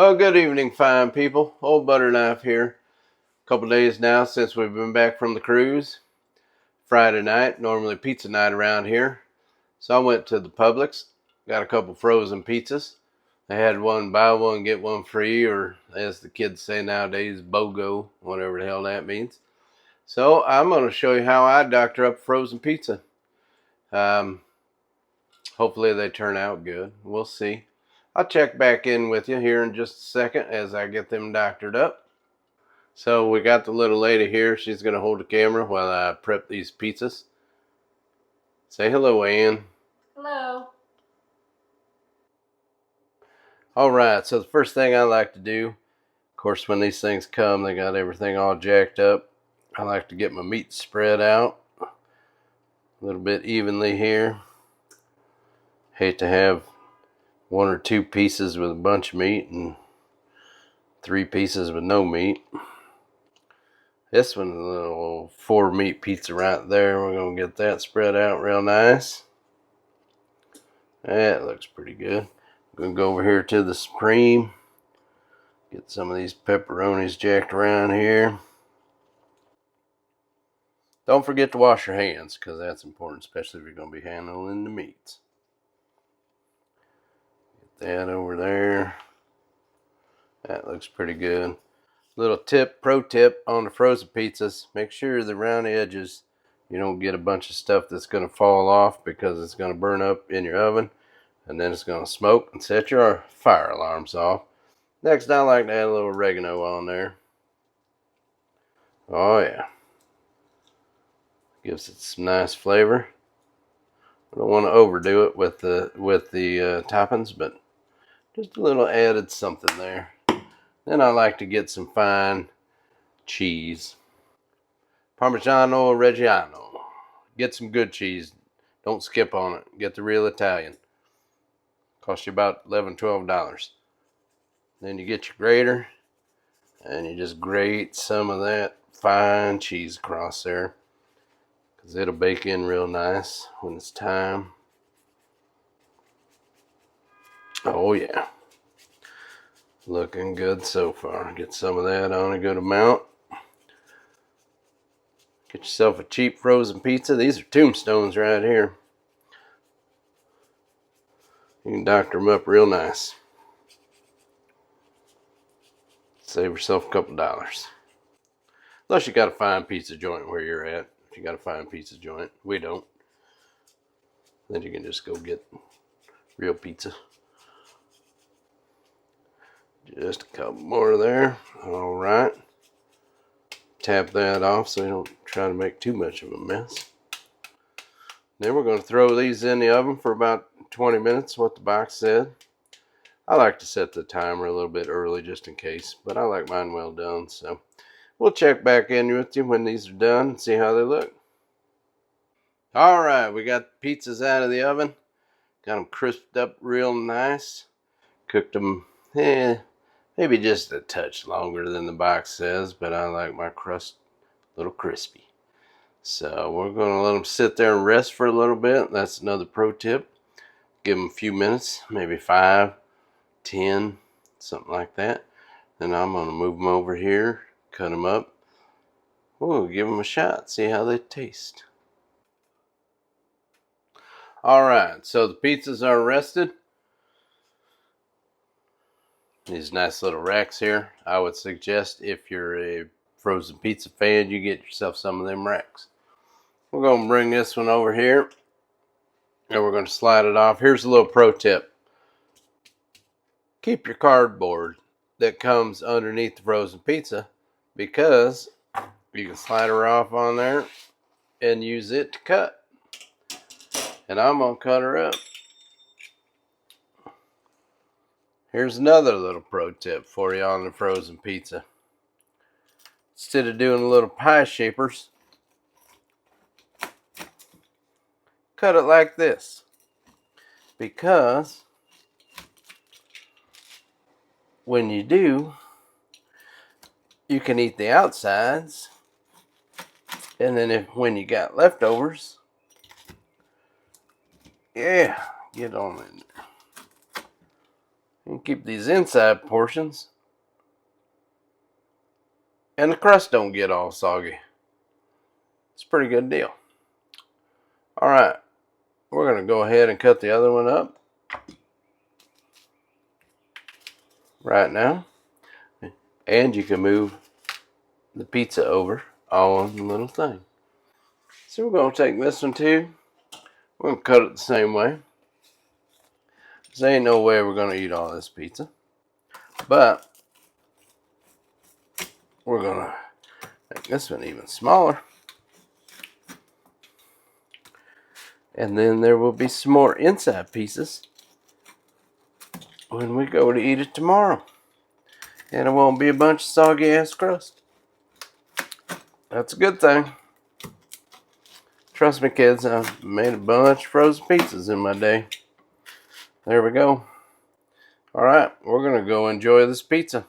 Well, good evening, fine people. Old Butterknife here. A couple days now since we've been back from the cruise. Friday night, normally pizza night around here. So I went to the Publix, got a couple frozen pizzas. They had one buy one, get one free, or as the kids say nowadays, BOGO, whatever the hell that means. So I'm going to show you how I doctor up frozen pizza. Hopefully they turn out good. We'll see. I'll check back in with you here in just a second as I get them doctored up. So we got the little lady here. She's going to hold the camera while I prep these pizzas. Say hello, Ann. Hello. Alright, so the first thing I like to do, of course when these things come, they got everything all jacked up. I like to get my meat spread out a little bit evenly here. Hate to have one or two pieces with a bunch of meat and three pieces with no meat. This one's a little 4-meat pizza right there. We're going to get that spread out real nice. That looks pretty good. I'm going to go over here to the Supreme. Get some of these pepperonis jacked around here. Don't forget to wash your hands because that's important, especially if you're going to be handling the meats. Get that over there. That looks pretty good. Little pro tip on the frozen pizzas. Make sure the round edges, you don't get a bunch of stuff that's going to fall off because it's going to burn up in your oven. And then it's going to smoke and set your fire alarms off. Next, I like to add a little oregano on there. Oh yeah. Gives it some nice flavor. I don't want to overdo it with the toppings, but just a little added something there. Then I like to get some fine cheese. Parmigiano Reggiano. Get some good cheese. Don't skip on it. Get the real Italian. Cost you about $11, $12. Then you get your grater and you just grate some of that fine cheese across there because it'll bake in real nice when it's time. Oh yeah, looking good so far. Get some of that on a good amount. Get yourself a cheap frozen pizza. These are tombstones right here. You can doctor them up real nice. Save yourself a couple dollars. Unless you got a fine pizza joint where you're at. If you got a fine pizza joint, we don't. Then you can just go get real pizza. Just a couple more there. All right. Tap that off so you don't try to make too much of a mess. Then we're going to throw these in the oven for about 20 minutes, what the box said. I like to set the timer a little bit early just in case, but I like mine well done. So we'll check back in with you when these are done and see how they look. All right, we got the pizzas out of the oven. Got them crisped up real nice. Cooked them, maybe just a touch longer than the box says, but I like my crust a little crispy. So we're going to let them sit there and rest for a little bit. That's another pro tip. Give them a few minutes, maybe 5, 10, something like that. Then I'm going to move them over here, cut them up. We'll give them a shot, see how they taste. All right, so the pizzas are rested. These nice little racks here. I would suggest if you're a frozen pizza fan, you get yourself some of them racks. We're going to bring this one over here and we're going to slide it off. Here's a little pro tip. Keep your cardboard that comes underneath the frozen pizza because you can slide her off on there and use it to cut. And I'm going to cut her up. Here's another little pro tip for you on the frozen pizza. Instead of doing little pie shapers, cut it like this. Because when you do, you can eat the outsides. And then when you got leftovers, yeah, get on in there. And keep these inside portions. And the crust don't get all soggy. It's a pretty good deal. Alright, we're going to go ahead and cut the other one up right now. And you can move the pizza over all on the little thing. So we're going to take this one too. We're going to cut it the same way. There ain't no way we're going to eat all this pizza. But we're going to make this one even smaller. And then there will be some more inside pieces when we go to eat it tomorrow. And it won't be a bunch of soggy ass crust. That's a good thing. Trust me, kids, I've made a bunch of frozen pizzas in my day. There we go. Alright, we're going to go enjoy this pizza.